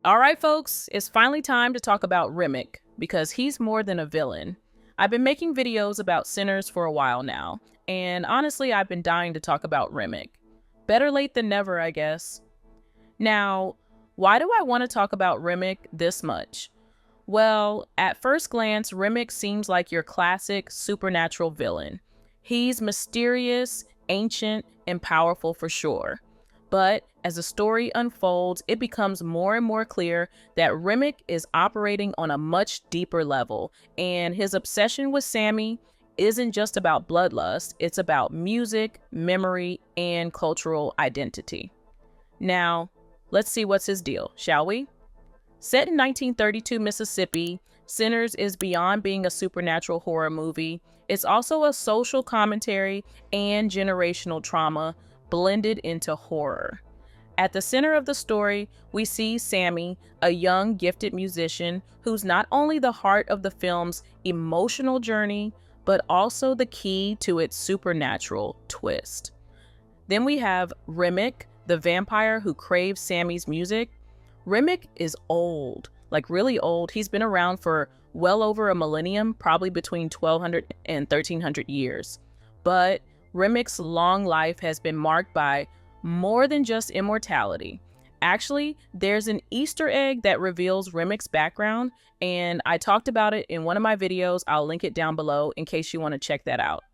All right, folks, it's finally time to talk about Remmick because he's more than a villain. I've been making videos about sinners for a while now, and honestly, I've been dying to talk about Remmick. Better late than never, I guess. Now, why do I want to talk about Remmick this much? Well, at first glance, Remmick seems like your classic supernatural villain. He's mysterious, ancient, and powerful for sure. But as the story unfolds, it becomes more and more clear that Remmick is operating on a much deeper level, and his obsession with Sammie isn't just about bloodlust, it's about music, memory, and cultural identity. Now, let's see what's his deal, shall we? Set in 1932 Mississippi, Sinners is beyond being a supernatural horror movie. It's also a social commentary and generational trauma blended into horror. At the center of the story, we see Sammie, a young, gifted musician who's not only the heart of the film's emotional journey, but also the key to its supernatural twist. Then we have Remmick, the vampire who craves Sammie's music. Remmick is old, like really old. He's been around for well over a millennium, probably between 1200 and 1300 years. But Remmick's long life has been marked by more than just immortality. Actually, there's an Easter egg that reveals Remmick's background, and I talked about it in one of my videos. I'll link it down below in case you want to check that out.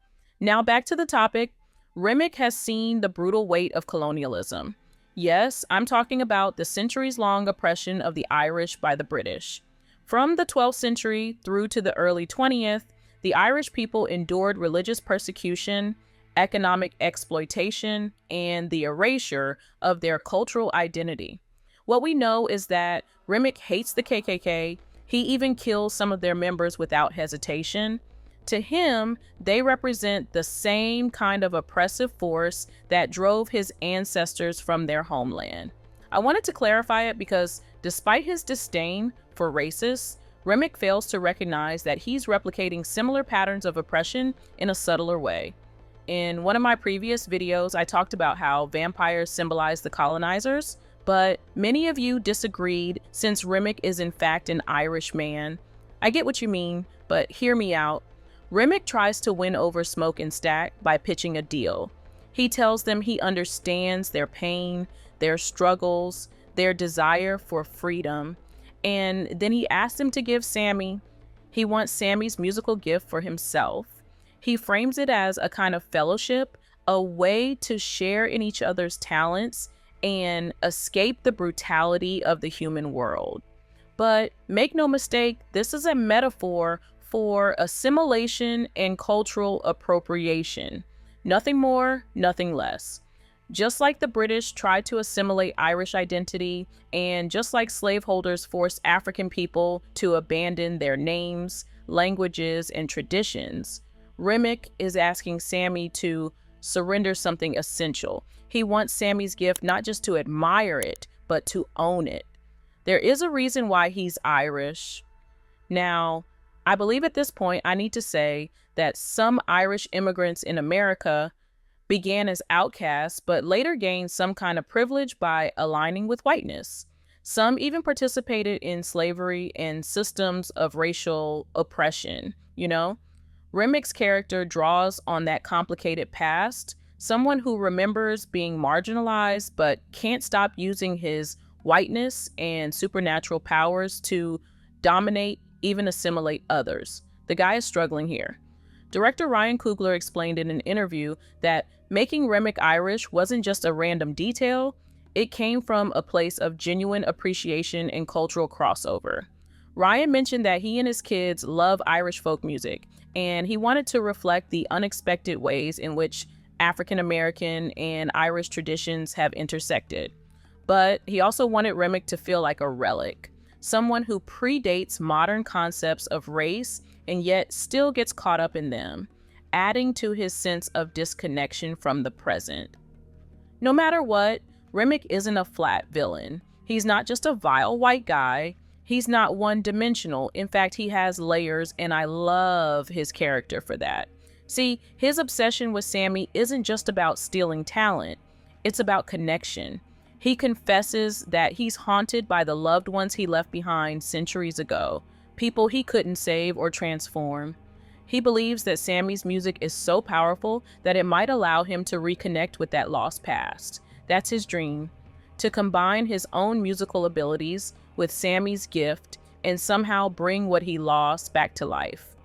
Now back to the topic. Remmick has seen the brutal weight of colonialism. Yes, I'm talking about the centuries-long oppression of the Irish by the British. From the 12th century through to the early 20th, the Irish people endured religious persecution, economic exploitation, and the erasure of their cultural identity. What we know is that Remmick hates the KKK. He even kills some of their members without hesitation. To him, they represent the same kind of oppressive force that drove his ancestors from their homeland. I wanted to clarify it because despite his disdain for racists, Remmick fails to recognize that he's replicating similar patterns of oppression in a subtler way. In one of my previous videos, I talked about how vampires symbolize the colonizers, but many of you disagreed since Remmick is in fact an Irish man. I get what you mean, but hear me out. Remmick tries to win over Smoke and Stack by pitching a deal. He tells them he understands their pain, their struggles, their desire for freedom, and then he asks them to give Sammie. He wants Sammie's musical gift for himself. He frames it as a kind of fellowship, a way to share in each other's talents and escape the brutality of the human world. But make no mistake, this is a metaphor for assimilation and cultural appropriation. Nothing more, nothing less. Just like the British tried to assimilate Irish identity, and just like slaveholders forced African people to abandon their names, languages, and traditions, Remmick is asking Sammie to surrender something essential. He wants Sammie's gift not just to admire it, but to own it. There is a reason why he's Irish. Now, I believe at this point I need to say that some Irish immigrants in America began as outcasts, but later gained some kind of privilege by aligning with whiteness. Some even participated in slavery and systems of racial oppression, you know? Remmick's character draws on that complicated past, someone who remembers being marginalized but can't stop using his whiteness and supernatural powers to dominate, even assimilate others. The guy is struggling here. Director Ryan Coogler explained in an interview that making Remmick Irish wasn't just a random detail, it came from a place of genuine appreciation and cultural crossover. Ryan mentioned that he and his kids love Irish folk music, and he wanted to reflect the unexpected ways in which African American and Irish traditions have intersected. But he also wanted Remmick to feel like a relic, someone who predates modern concepts of race and yet still gets caught up in them, adding to his sense of disconnection from the present. No matter what, Remmick isn't a flat villain. He's not just a vile white guy. He's not one-dimensional. In fact, he has layers, and I love his character for that. See, his obsession with Sammie isn't just about stealing talent. It's about connection. He confesses that he's haunted by the loved ones he left behind centuries ago, people he couldn't save or transform. He believes that Sammie's music is so powerful that it might allow him to reconnect with that lost past. That's his dream, to combine his own musical abilities with Sammie's gift and somehow bring what he lost back to life.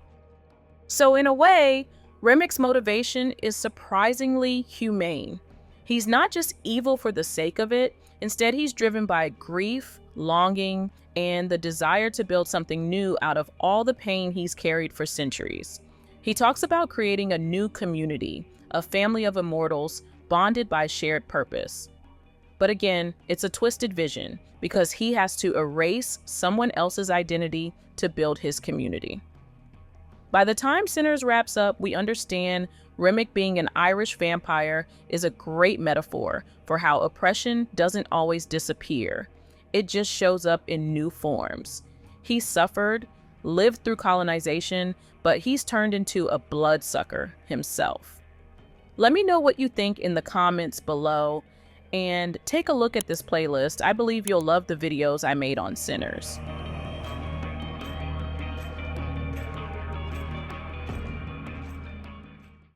So in a way, Remick's motivation is surprisingly humane. He's not just evil for the sake of it. Instead, he's driven by grief, longing, and the desire to build something new out of all the pain he's carried for centuries. He talks about creating a new community, a family of immortals bonded by shared purpose. But again, it's a twisted vision because he has to erase someone else's identity to build his community. By the time Sinners wraps up, we understand Remmick being an Irish vampire is a great metaphor for how oppression doesn't always disappear. It just shows up in new forms. He suffered, lived through colonization, but he's turned into a bloodsucker himself. Let me know what you think in the comments below, and take a look at this playlist. I believe you'll love the videos I made on Sinners.